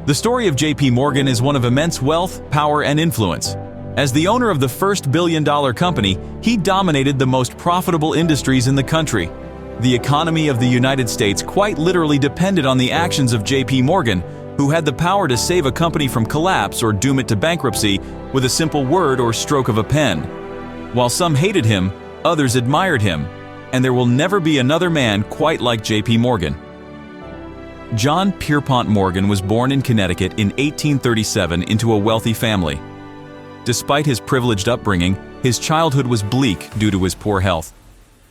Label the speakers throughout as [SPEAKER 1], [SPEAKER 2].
[SPEAKER 1] The story of J.P. Morgan is one of immense wealth, power, and influence. As the owner of the first billion-dollar company, he dominated the most profitable industries in the country. The economy of the United States quite literally depended on the actions of J.P. Morgan, who had the power to save a company from collapse or doom it to bankruptcy with a simple word or stroke of a pen. While some hated him, others admired him, and there will never be another man quite like J.P. Morgan. John Pierpont Morgan was born in Connecticut in 1837 into a wealthy family. Despite his privileged upbringing, his childhood was bleak due to his poor health.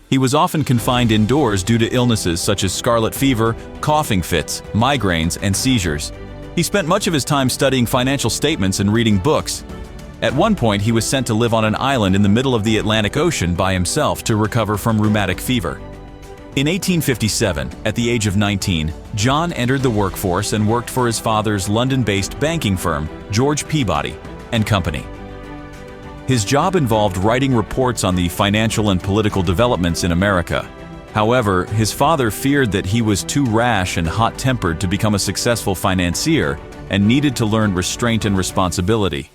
[SPEAKER 1] He was often confined indoors due to illnesses such as scarlet fever, coughing fits, migraines, and seizures. He spent much of his time studying financial statements and reading books. At one point, he was sent to live on an island in the middle of the Atlantic Ocean by himself to recover from rheumatic fever. In 1857, at the age of 19, John entered the workforce and worked for his father's London-based banking firm, George Peabody and Company. His job involved writing reports on the financial and political developments in America. However, his father feared that he was too rash and hot-tempered to become a successful financier and needed to learn restraint and responsibility.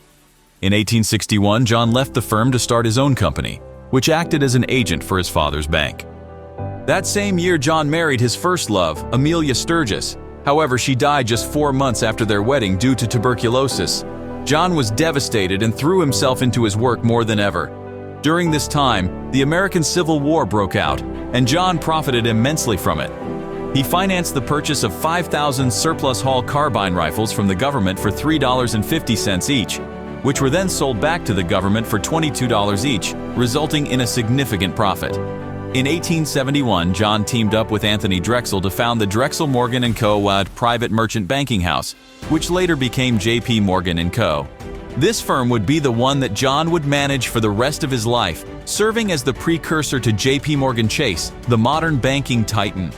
[SPEAKER 1] In 1861, John left the firm to start his own company, which acted as an agent for his father's bank. That same year, John married his first love, Amelia Sturgis. However, she died just 4 months after their wedding due to tuberculosis. John was devastated and threw himself into his work more than ever. During this time, the American Civil War broke out, and John profited immensely from it. He financed the purchase of 5,000 surplus Hall carbine rifles from the government for $3.50 each, which were then sold back to the government for $22 each, resulting in a significant profit. In 1871, John teamed up with Anthony Drexel to found the Drexel Morgan & Co. private merchant banking house, which later became J.P. Morgan & Co. This firm would be the one that John would manage for the rest of his life, serving as the precursor to J.P. Morgan Chase, the modern banking titan.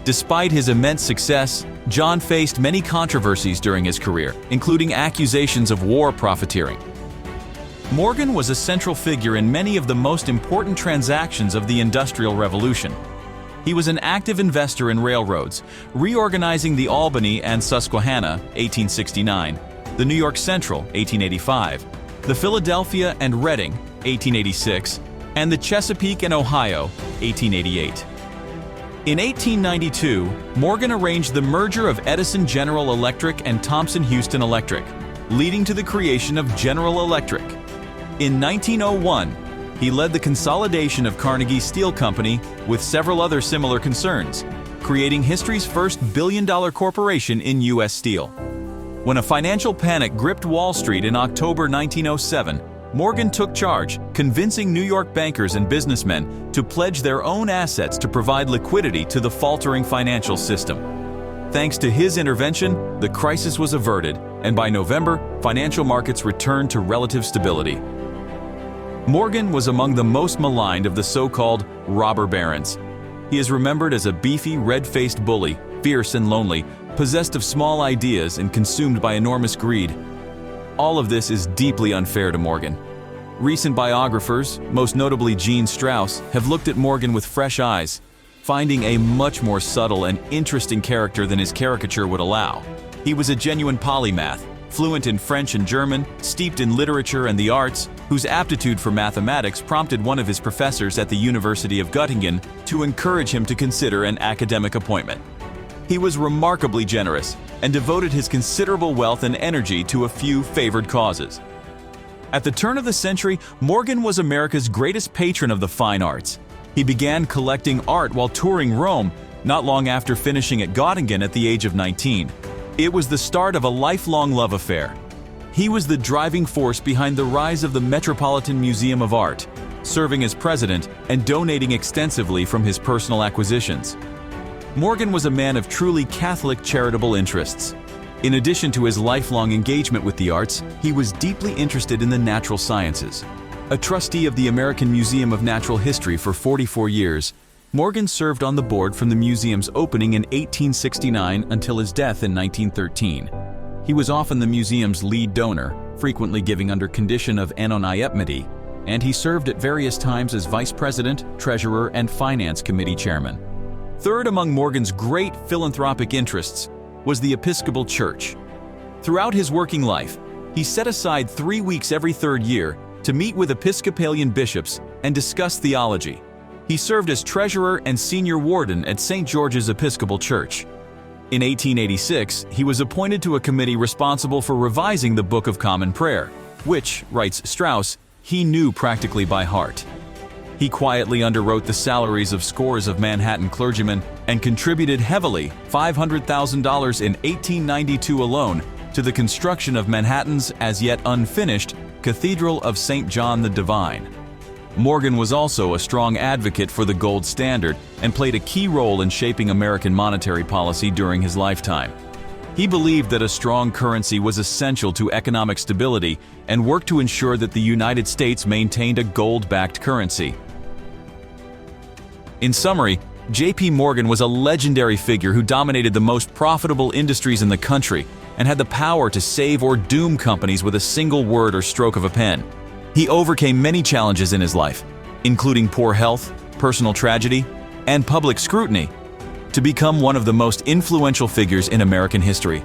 [SPEAKER 1] Despite his immense success, John faced many controversies during his career, including accusations of war profiteering. Morgan was a central figure in many of the most important transactions of the Industrial Revolution. He was an active investor in railroads, reorganizing the Albany and Susquehanna, 1869, the New York Central, 1885, the Philadelphia and Reading, 1886, and the Chesapeake and Ohio, 1888. In 1892, Morgan arranged the merger of Edison General Electric and Thomson Houston Electric, leading to the creation of General Electric. In 1901, he led the consolidation of Carnegie Steel Company with several other similar concerns, creating history's first billion-dollar corporation in U.S. steel. When a financial panic gripped Wall Street in October 1907, Morgan took charge, convincing New York bankers and businessmen to pledge their own assets to provide liquidity to the faltering financial system. Thanks to his intervention, the crisis was averted, and by November, financial markets returned to relative stability. Morgan was among the most maligned of the so-called robber barons. He is remembered as a beefy, red-faced bully, fierce and lonely, possessed of small ideas and consumed by enormous greed. All of this is deeply unfair to Morgan. Recent biographers, most notably Gene Strauss, have looked at Morgan with fresh eyes, finding a much more subtle and interesting character than his caricature would allow. He was a genuine polymath, fluent in French and German, steeped in literature and the arts, whose aptitude for mathematics prompted one of his professors at the University of Göttingen to encourage him to consider an academic appointment. He was remarkably generous and devoted his considerable wealth and energy to a few favored causes. At the turn of the century, Morgan was America's greatest patron of the fine arts. He began collecting art while touring Rome, not long after finishing at Göttingen at the age of 19. It was the start of a lifelong love affair. He was the driving force behind the rise of the Metropolitan Museum of Art, serving as president and donating extensively from his personal acquisitions. Morgan was a man of truly Catholic charitable interests. In addition to his lifelong engagement with the arts, he was deeply interested in the natural sciences. A trustee of the American Museum of Natural History for 44 years, Morgan served on the board from the museum's opening in 1869 until his death in 1913. He was often the museum's lead donor, frequently giving under condition of anonymity, and he served at various times as vice president, treasurer, and finance committee chairman. Third among Morgan's great philanthropic interests was the Episcopal Church. Throughout his working life, he set aside 3 weeks every third year to meet with Episcopalian bishops and discuss theology. He served as treasurer and senior warden at St. George's Episcopal Church. In 1886, he was appointed to a committee responsible for revising the Book of Common Prayer, which, writes Strauss, he knew practically by heart. He quietly underwrote the salaries of scores of Manhattan clergymen and contributed heavily, $500,000 in 1892 alone, to the construction of Manhattan's as yet unfinished Cathedral of St. John the Divine. Morgan was also a strong advocate for the gold standard and played a key role in shaping American monetary policy during his lifetime. He believed that a strong currency was essential to economic stability and worked to ensure that the United States maintained a gold-backed currency. In summary, J.P. Morgan was a legendary figure who dominated the most profitable industries in the country and had the power to save or doom companies with a single word or stroke of a pen. He overcame many challenges in his life, including poor health, personal tragedy, and public scrutiny, to become one of the most influential figures in American history.